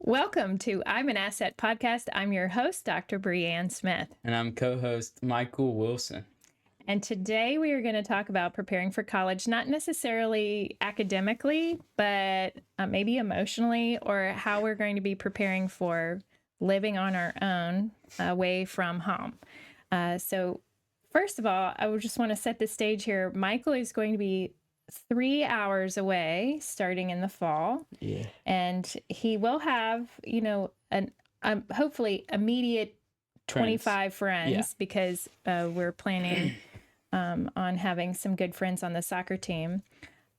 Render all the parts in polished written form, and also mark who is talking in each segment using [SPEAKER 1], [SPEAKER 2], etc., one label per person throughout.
[SPEAKER 1] Welcome to I'm an Asset podcast. I'm your host, Dr. Brianne Smith.
[SPEAKER 2] And I'm co-host Michael Wilson.
[SPEAKER 1] And today we are going to talk about preparing for college, not necessarily academically, but maybe emotionally, or how we're going to be preparing for living on our own away from home. So first of all, I would just want to set the stage here. Michael is going to be 3 hours away starting in the fall.
[SPEAKER 2] Yeah.
[SPEAKER 1] And he will have, an hopefully immediate 25 friends because we're planning on having some good friends on the soccer team.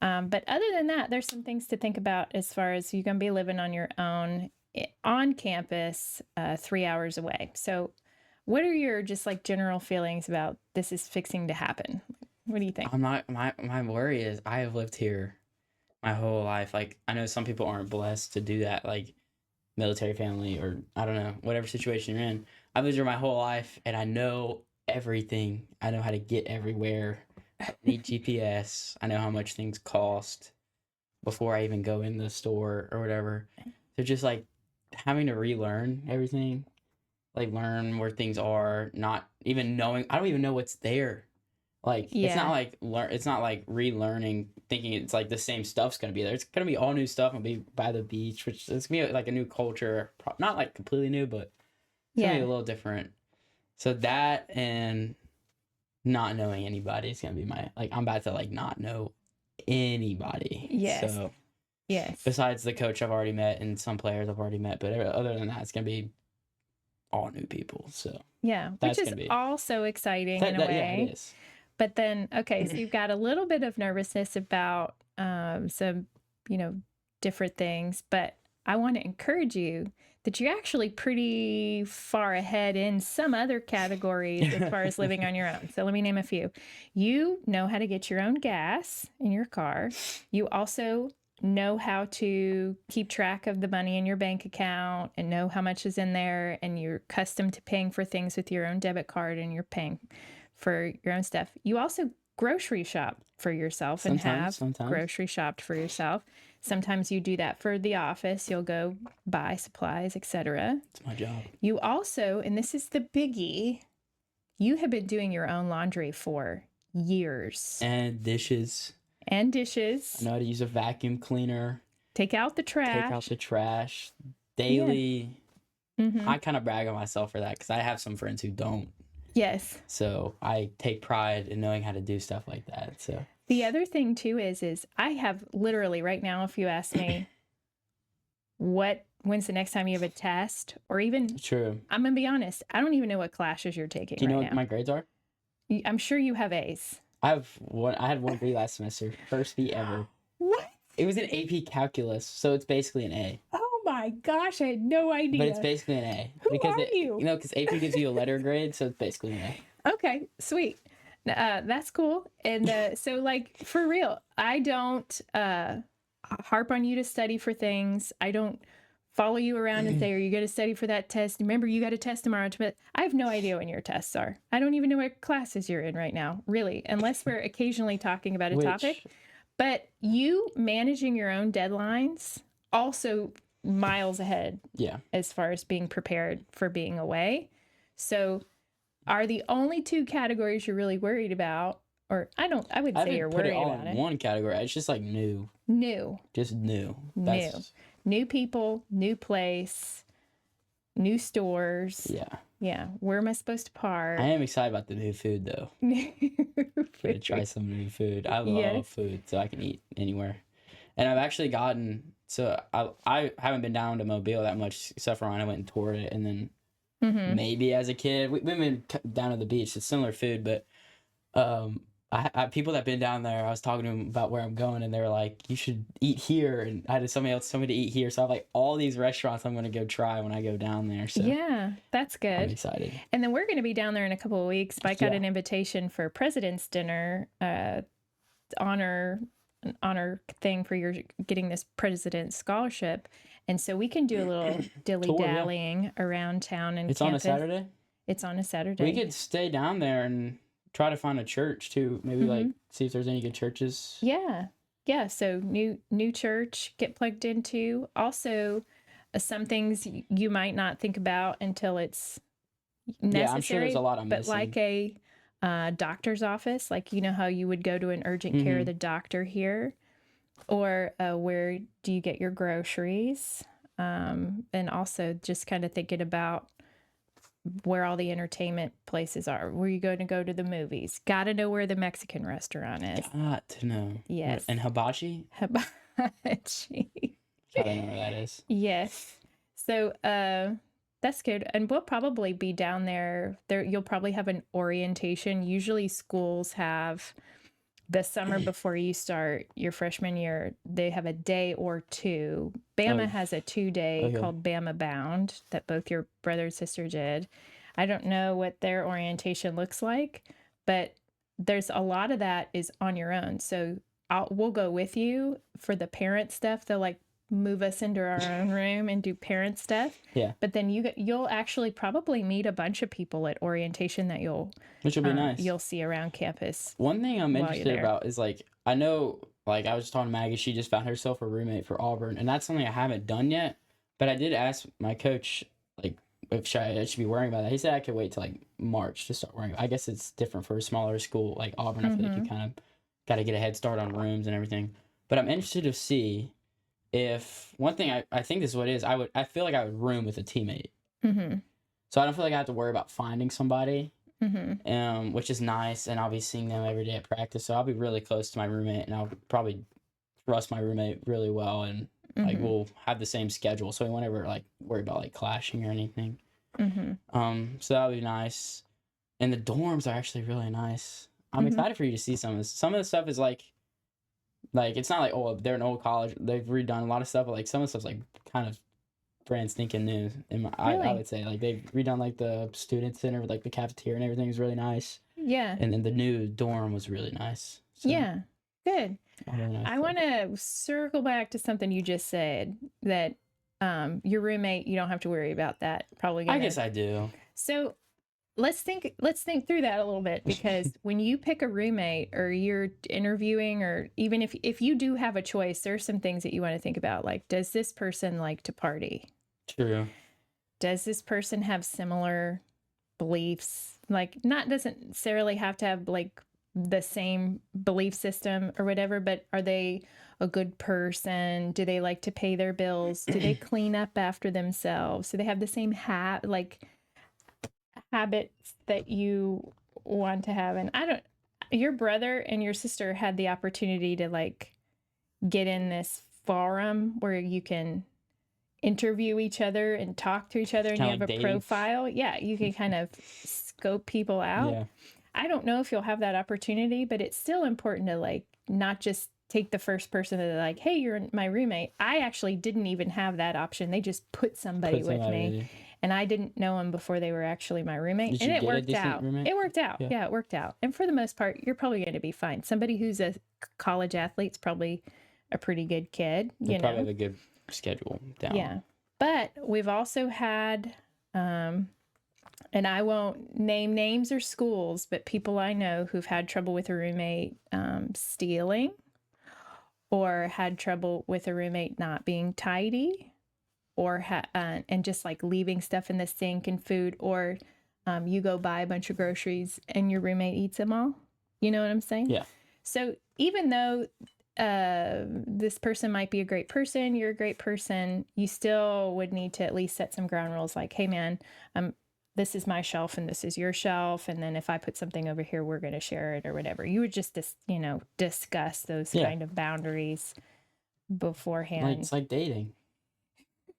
[SPEAKER 1] But other than that, there's some things to think about as far as you're going to be living on your own on campus 3 hours away. So what are your just like general feelings about this is fixing to happen? What do you think?
[SPEAKER 2] My worry is I have lived here my whole life. Like, I know some people aren't blessed to do that, like military family or I don't know, whatever situation you're in. I've lived here my whole life and I know everything. I know how to get everywhere. I need GPS. I know how much things cost before I even go in the store or whatever. So just like having to relearn everything, like learn where things are, not even knowing. I don't even know what's there. Like, it's not like relearning, thinking it's like the same stuff's going to be there. It's going to be all new stuff. It'll be by the beach, which it's going to be like a new culture. Not like completely new, but it's going to be a little different. So that and not knowing anybody is going to be I'm about to like not know anybody.
[SPEAKER 1] Yes.
[SPEAKER 2] So,
[SPEAKER 1] yes.
[SPEAKER 2] Besides the coach I've already met and some players I've already met, but other than that, it's going to be all new people. So,
[SPEAKER 1] yeah, which is also exciting in a way.
[SPEAKER 2] Yeah, it is.
[SPEAKER 1] But then, okay, so you've got a little bit of nervousness about some, different things. But I want to encourage you that you're actually pretty far ahead in some other categories as far as living on your own. So let me name a few. You know how to get your own gas in your car. You also know how to keep track of the money in your bank account and know how much is in there. And you're accustomed to paying for things with your own debit card and you're paying for your own stuff. You also grocery shop for yourself and have grocery shopped for yourself. Sometimes you do that for the office. You'll go buy supplies, etc.
[SPEAKER 2] It's my job.
[SPEAKER 1] You also, and this is the biggie, you have been doing your own laundry for years.
[SPEAKER 2] And dishes.
[SPEAKER 1] I know
[SPEAKER 2] how to use a vacuum cleaner.
[SPEAKER 1] Take out the trash.
[SPEAKER 2] Daily. Yeah. Mm-hmm. I kind of brag on myself for that because I have some friends who don't.
[SPEAKER 1] Yes.
[SPEAKER 2] So I take pride in knowing how to do stuff like that. So
[SPEAKER 1] the other thing too is I have literally right now, if you ask me when's the next time you have a test or even
[SPEAKER 2] true,
[SPEAKER 1] I'm gonna be honest, I don't even know what classes you're taking.
[SPEAKER 2] Do you know what my grades are?
[SPEAKER 1] I'm sure you have A's.
[SPEAKER 2] I had one B last semester, first B ever.
[SPEAKER 1] What?
[SPEAKER 2] It was an AP calculus, so it's basically an A.
[SPEAKER 1] Oh my gosh, I had no idea.
[SPEAKER 2] But it's basically an A.
[SPEAKER 1] Who are you?
[SPEAKER 2] Because AP gives you a letter grade, so it's basically an
[SPEAKER 1] A. Okay, sweet. That's cool. And so, like, for real, I don't harp on you to study for things. I don't follow you around and say, are you going to study for that test? Remember, you got a test tomorrow. I have no idea when your tests are. I don't even know what classes you're in right now, really, unless we're occasionally talking about a topic. But you managing your own deadlines also miles ahead.
[SPEAKER 2] Yeah.
[SPEAKER 1] As far as being prepared for being away. So are the only two categories you're really worried about, or I would say you're worried about it.
[SPEAKER 2] One category. It's just like new. Just new.
[SPEAKER 1] New people, new place, new stores.
[SPEAKER 2] Yeah.
[SPEAKER 1] Yeah. Where am I supposed to park?
[SPEAKER 2] I am excited about the new food though. To try some new food. I love food, so I can eat anywhere. And I've actually gotten, so I haven't been down to Mobile that much, except for when I went and toured it, and then maybe as a kid, we've been down to the beach. It's similar food, but I people that been down there, I was talking to them about where I'm going, and they were like, you should eat here, and I had somebody else tell me to eat here, so I have like all these restaurants I'm going to go try when I go down there. So
[SPEAKER 1] yeah, that's good.
[SPEAKER 2] I'm excited.
[SPEAKER 1] And then we're going to be down there in a couple of weeks. Mike got an invitation for President's Dinner, an honor thing for your getting this President's Scholarship. And so we can do a little dilly-dallying around town and
[SPEAKER 2] It's
[SPEAKER 1] campus.
[SPEAKER 2] On a Saturday?
[SPEAKER 1] It's on a Saturday.
[SPEAKER 2] We could stay down there and try to find a church too. Maybe like see if there's any good churches.
[SPEAKER 1] Yeah. So new church, get plugged into. Also, some things you might not think about until it's necessary.
[SPEAKER 2] Yeah, I'm sure there's a lot I'm
[SPEAKER 1] but
[SPEAKER 2] missing.
[SPEAKER 1] like a doctor's office, like you know how you would go to an urgent care, the doctor here, or where do you get your groceries? And also just kind of thinking about where all the entertainment places are. Where you going to go to the movies? Got to know where the Mexican restaurant is.
[SPEAKER 2] Got to know.
[SPEAKER 1] Yes.
[SPEAKER 2] And hibachi?
[SPEAKER 1] Hibachi.
[SPEAKER 2] I don't know where that is.
[SPEAKER 1] Yes. So that's good. And we'll probably be down there. You'll probably have an orientation. Usually schools have the summer before you start your freshman year, they have a day or two. Bama has a 2-day called Bama Bound that both your brother and sister did. I don't know what their orientation looks like, but there's a lot of that is on your own. So we'll go with you for the parent stuff. They'll like move us into our own room and do parent stuff.
[SPEAKER 2] Yeah.
[SPEAKER 1] But then you'll actually probably meet a bunch of people at orientation that
[SPEAKER 2] which will be nice.
[SPEAKER 1] You'll see around campus.
[SPEAKER 2] One thing I'm interested about is like, I know, like I was just talking to Maggie, she just found herself a roommate for Auburn, and that's something I haven't done yet. But I did ask my coach, like, if I should be worrying about that. He said I could wait till like March to start worrying. I guess it's different for a smaller school like Auburn. I feel like you kind of got to get a head start on rooms and everything. But I'm interested to see if one thing I think this is what it is. I feel like I would room with a teammate. So I don't feel like I have to worry about finding somebody. Which is nice, and I'll be seeing them every day at practice, so I'll be really close to my roommate, and I'll probably trust my roommate really well, and like we'll have the same schedule, so we won't ever like worry about like clashing or anything. So that'll be nice, and the dorms are actually really nice. I'm excited for you to see some of this. Some of the stuff is like it's not like, oh, they're an old college, they've redone a lot of stuff, but like some of the stuff's like kind of brand stinking new. I would say like they've redone like the student center with like the cafeteria and everything is really nice.
[SPEAKER 1] Yeah.
[SPEAKER 2] And then the new dorm was really nice. So,
[SPEAKER 1] yeah. Good.
[SPEAKER 2] Really nice
[SPEAKER 1] I want to circle back to something you just said, that your roommate, you don't have to worry about that. Probably. I
[SPEAKER 2] guess I do.
[SPEAKER 1] So let's think through that a little bit, because when you pick a roommate or you're interviewing, or even if you do have a choice, there's some things that you want to think about. Like, does this person like to party?
[SPEAKER 2] True.
[SPEAKER 1] Does this person have similar beliefs? Like, doesn't necessarily have to have like the same belief system or whatever, but are they a good person? Do they like to pay their bills? Do they clean up after themselves? Do they have the same habits that you want to have? And your brother and your sister had the opportunity to like get in this forum where you can interview each other and talk to each other, and you have a profile. Yeah, you can kind of scope people out. Yeah. I don't know if you'll have that opportunity, but it's still important to like not just take the first person that like, hey, you're my roommate. I actually didn't even have that option. They just put somebody with me, and I didn't know them before they were actually my roommate. And it worked out. It worked out. Yeah, it worked out. And for the most part, you're probably going to be fine. Somebody who's a college athlete's probably a pretty good kid. You
[SPEAKER 2] probably have a good schedule down.
[SPEAKER 1] Yeah. But we've also had, and I won't name names or schools, but people I know who've had trouble with a roommate stealing, or had trouble with a roommate not being tidy, or and just like leaving stuff in the sink and food, or you go buy a bunch of groceries and your roommate eats them all. You know what I'm saying?
[SPEAKER 2] Yeah.
[SPEAKER 1] So even though this person might be a great person, you're a great person, you still would need to at least set some ground rules like, hey man, this is my shelf and this is your shelf, and then if I put something over here, we're going to share it or whatever. You would just discuss those kind of boundaries beforehand.
[SPEAKER 2] It's like dating.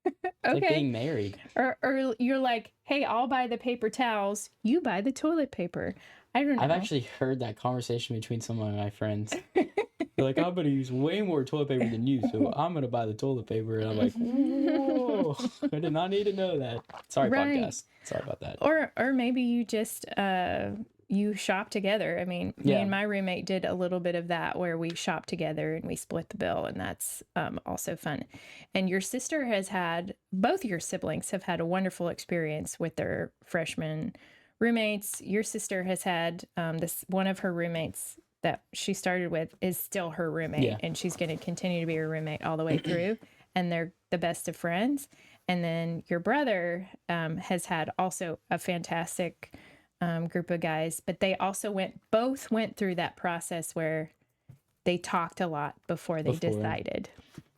[SPEAKER 2] It's
[SPEAKER 1] okay.
[SPEAKER 2] like being married.
[SPEAKER 1] Or you're like, hey, I'll buy the paper towels, you buy the toilet paper. I don't know.
[SPEAKER 2] I've actually heard that conversation between some of my friends. They're like, I'm going to use way more toilet paper than you, so I'm going to buy the toilet paper. And I'm like, whoa, I did not need to know that. Sorry, podcast. Sorry about that.
[SPEAKER 1] Or maybe you just, you shop together. I mean, me and my roommate did a little bit of that where we shop together and we split the bill, and that's also fun. And your sister both your siblings have had a wonderful experience with their freshman roommates. Your sister has had one of her roommates that she started with is still her roommate, and she's going to continue to be her roommate all the way through. And they're the best of friends. And then your brother has had also a fantastic group of guys, but they also both went through that process where they talked a lot before they decided.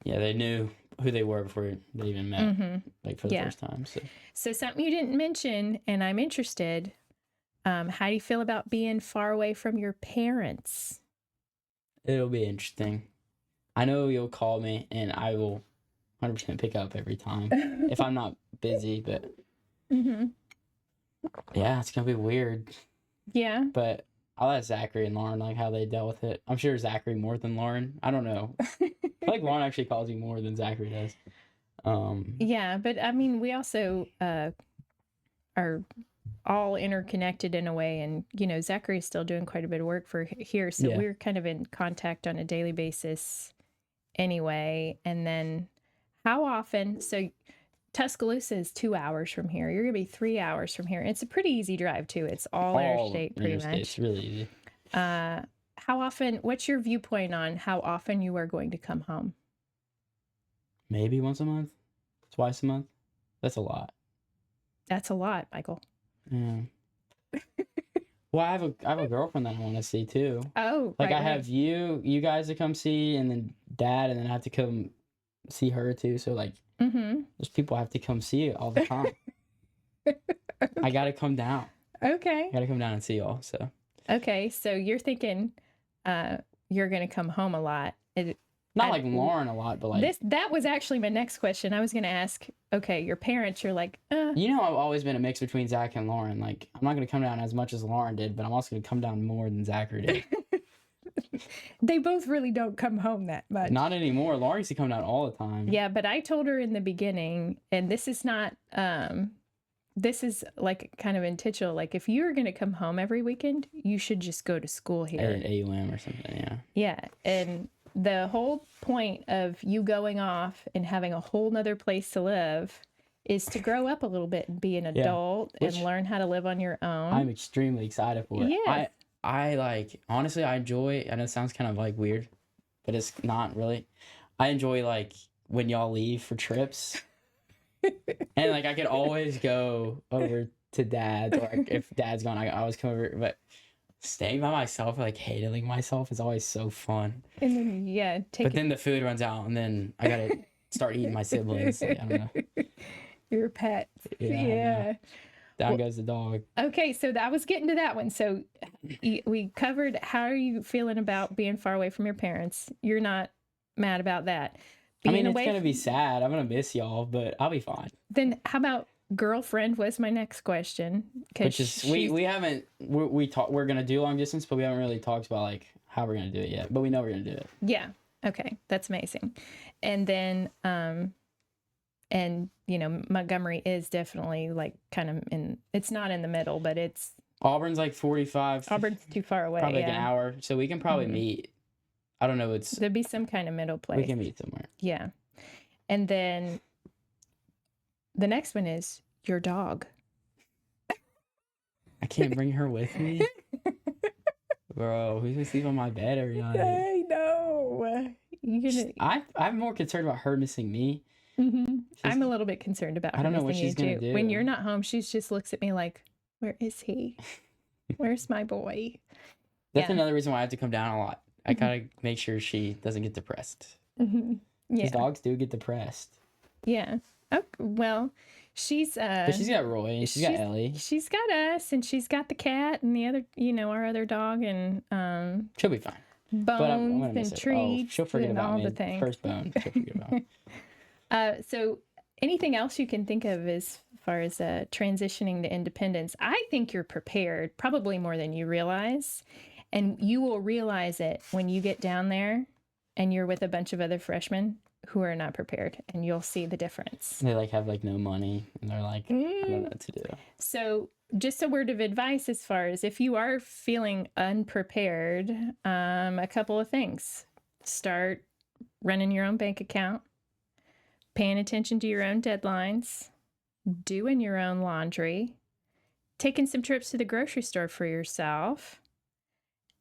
[SPEAKER 2] Yeah, they knew who they were before they even met, like for the
[SPEAKER 1] Yeah.
[SPEAKER 2] first time.
[SPEAKER 1] So something you didn't mention, and I'm interested, how do you feel about being far away from your parents?
[SPEAKER 2] It'll be interesting. I know you'll call me, and I will 100% pick up every time if I'm not busy. But yeah, it's gonna be weird.
[SPEAKER 1] Yeah.
[SPEAKER 2] But I'll ask Zachary and Lauren like how they dealt with it. I'm sure Zachary more than Lauren. I don't know. I feel like Lauren actually calls you more than Zachary does.
[SPEAKER 1] Yeah, but I mean, we also are all interconnected in a way, and Zachary is still doing quite a bit of work for here, so we're kind of in contact on a daily basis anyway. And then how often? So Tuscaloosa is 2 hours from here. You're gonna be 3 hours from here. And it's a pretty easy drive too. It's all interstate, pretty much.
[SPEAKER 2] It's really easy.
[SPEAKER 1] How often? What's your viewpoint on how often you are going to come home?
[SPEAKER 2] Maybe once a month, twice a month. That's a lot.
[SPEAKER 1] That's a lot, Michael.
[SPEAKER 2] Yeah. Well, I have a girlfriend that I want to see too.
[SPEAKER 1] Oh,
[SPEAKER 2] like
[SPEAKER 1] right,
[SPEAKER 2] I have you guys to come see, and then Dad, and then I have to come see her too. So like, there's people I have to come see all the time. I gotta come down.
[SPEAKER 1] Okay.
[SPEAKER 2] I gotta come down and see y'all. So.
[SPEAKER 1] Okay, so you're thinking, you're gonna come home a lot.
[SPEAKER 2] Not like Lauren a lot, but like
[SPEAKER 1] that was actually my next question. I was gonna ask. Okay, your parents. You're like,
[SPEAKER 2] You know, I've always been a mix between Zach and Lauren. Like, I'm not gonna come down as much as Lauren did, but I'm also gonna come down more than Zachary did.
[SPEAKER 1] They both really don't come home that much.
[SPEAKER 2] Not anymore. Lauren used to come down all the time.
[SPEAKER 1] Yeah, but I told her in the beginning, and this is not. This is like kind of intentional. Like, if you're gonna come home every weekend, you should just go to school here
[SPEAKER 2] at AUM or something. Yeah.
[SPEAKER 1] Yeah, and the whole point of you going off and having a whole nother place to live is to grow up a little bit and be an adult and learn how to live on your own.
[SPEAKER 2] I'm extremely excited for it.
[SPEAKER 1] Yeah.
[SPEAKER 2] I like, honestly, I enjoy, I know it sounds kind of like weird, but it's not really. I enjoy like when y'all leave for trips. And like I could always go over to Dad's, or like, if Dad's gone, I always come over. But staying by myself, like hating myself, is always so fun.
[SPEAKER 1] And then
[SPEAKER 2] but then the food runs out, and then I gotta start eating my siblings. Like, I don't know.
[SPEAKER 1] Your pets. Yeah.
[SPEAKER 2] Down goes the dog.
[SPEAKER 1] Okay, so I was getting to that one. So we covered how are you feeling about being far away from your parents. You're not mad about that.
[SPEAKER 2] I mean, it's going to be sad. I'm going to miss y'all, but I'll be fine.
[SPEAKER 1] Then how about girlfriend was my next question.
[SPEAKER 2] Which is, we haven't, we're going to do long distance, but we haven't really talked about like how we're going to do it yet, but we know we're going to do it.
[SPEAKER 1] Yeah. Okay. That's amazing. And then, and you know, Montgomery is definitely like kind of it's not in the middle, but it's.
[SPEAKER 2] Auburn's like 45.
[SPEAKER 1] Auburn's too far away.
[SPEAKER 2] Probably like an hour. So we can probably meet. I don't know.
[SPEAKER 1] There'd be some kind of middle place.
[SPEAKER 2] We can meet somewhere.
[SPEAKER 1] Yeah. And then the next one is your dog.
[SPEAKER 2] I can't bring her with me. Bro, who's gonna sleep on my bed every night?
[SPEAKER 1] I know.
[SPEAKER 2] I'm more concerned about her missing me.
[SPEAKER 1] Mm-hmm. I'm a little bit concerned about her.
[SPEAKER 2] I don't know what she's gonna do.
[SPEAKER 1] When you're not home, she just looks at me like, where is he? Where's my boy?
[SPEAKER 2] That's another reason why I have to come down a lot. I gotta make sure she doesn't get depressed.
[SPEAKER 1] Mm-hmm. Yeah.
[SPEAKER 2] Because dogs do get depressed.
[SPEAKER 1] Yeah. Oh, well, she's
[SPEAKER 2] but she's got Roy and she's got Ellie.
[SPEAKER 1] She's got us and she's got the cat and the other, our other dog, and
[SPEAKER 2] she'll be fine.
[SPEAKER 1] Bones and treats.
[SPEAKER 2] She'll forget about
[SPEAKER 1] all
[SPEAKER 2] me.
[SPEAKER 1] the things.
[SPEAKER 2] First bone. She'll forget about me.
[SPEAKER 1] So anything else you can think of as far as transitioning to independence? I think you're prepared, probably more than you realize. And you will realize it when you get down there and you're with a bunch of other freshmen who are not prepared, and you'll see the difference.
[SPEAKER 2] They have no money, and they're like, I don't know what to do.
[SPEAKER 1] So just a word of advice as far as if you are feeling unprepared, a couple of things. Start running your own bank account, paying attention to your own deadlines, doing your own laundry, taking some trips to the grocery store for yourself,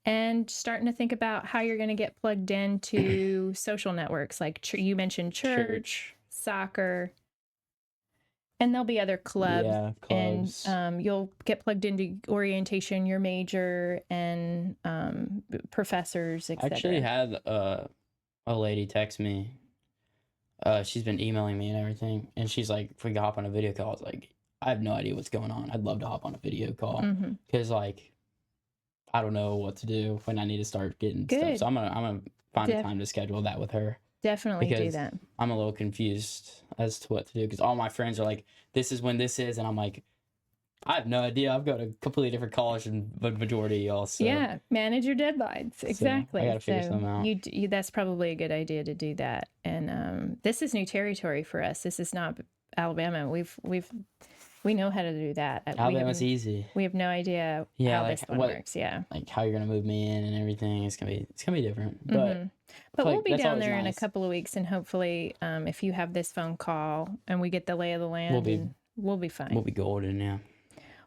[SPEAKER 1] and starting to think about how you're going to get plugged into social networks. Like you mentioned church. soccer, and there'll be other clubs.
[SPEAKER 2] Yeah, clubs.
[SPEAKER 1] And you'll get plugged into orientation, your major, and professors,
[SPEAKER 2] I actually
[SPEAKER 1] etc.
[SPEAKER 2] had a lady text me. She's been emailing me and everything, and she's like, "If we could hop on a video call," I was like, "I have no idea what's going on. I'd love to hop on a video call
[SPEAKER 1] Mm-hmm.
[SPEAKER 2] because like I don't know what to do when I need to start getting stuff.
[SPEAKER 1] Good.
[SPEAKER 2] So I'm gonna find a time to schedule that with her
[SPEAKER 1] Definitely do
[SPEAKER 2] because
[SPEAKER 1] that.
[SPEAKER 2] I'm a little confused as to what to do because all my friends are like, "This is when this is," and I'm like, "I have no idea. I've got a completely different college than the majority of y'all." So
[SPEAKER 1] Yeah, manage your deadlines.
[SPEAKER 2] so
[SPEAKER 1] Exactly.
[SPEAKER 2] I gotta figure
[SPEAKER 1] So
[SPEAKER 2] something out.
[SPEAKER 1] that's probably a good idea to do that. And this is new territory for us. This is not Alabama. We know how to do that.
[SPEAKER 2] Alabama's easy.
[SPEAKER 1] We have no idea how
[SPEAKER 2] like
[SPEAKER 1] this one works. Yeah.
[SPEAKER 2] like how you're gonna move me in and everything. It's gonna be different. But
[SPEAKER 1] Mm-hmm. But we'll
[SPEAKER 2] like,
[SPEAKER 1] be
[SPEAKER 2] that's
[SPEAKER 1] down
[SPEAKER 2] always
[SPEAKER 1] there in a
[SPEAKER 2] nice.
[SPEAKER 1] couple of weeks, and hopefully, if you have this phone call and we get the lay of the land, we'll be fine.
[SPEAKER 2] We'll be golden, yeah.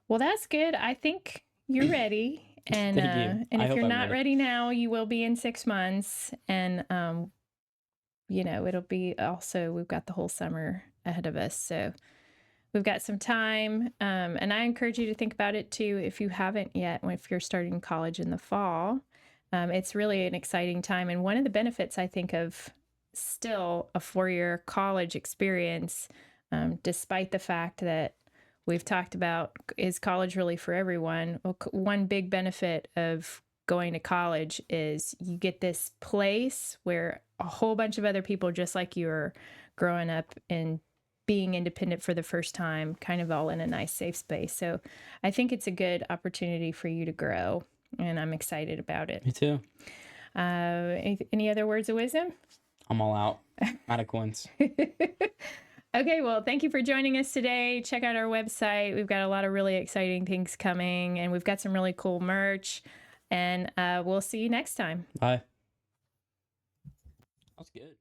[SPEAKER 1] Well, that's good. I think you're ready. And
[SPEAKER 2] Thank you.
[SPEAKER 1] and
[SPEAKER 2] I
[SPEAKER 1] if
[SPEAKER 2] hope
[SPEAKER 1] you're
[SPEAKER 2] I'm
[SPEAKER 1] not
[SPEAKER 2] ready.
[SPEAKER 1] ready now, you will be in 6 months. And it'll be also, we've got the whole summer ahead of us. So we've got some time. And I encourage you to think about it too if you haven't yet, if you're starting college in the fall. It's really an exciting time. And one of the benefits, I think, of still a 4-year college experience, despite the fact that we've talked about, is college really for everyone? Well, one big benefit of going to college is you get this place where a whole bunch of other people just like you are growing up and being independent for the first time, kind of all in a nice safe space. So I think it's a good opportunity for you to grow, and I'm excited about it.
[SPEAKER 2] Me too.
[SPEAKER 1] Any other words of wisdom?
[SPEAKER 2] I'm all out. Out of coins.
[SPEAKER 1] Okay, well, thank you for joining us today. Check out our website. We've got a lot of really exciting things coming, and we've got some really cool merch. And we'll see you next time.
[SPEAKER 2] Bye. That's good.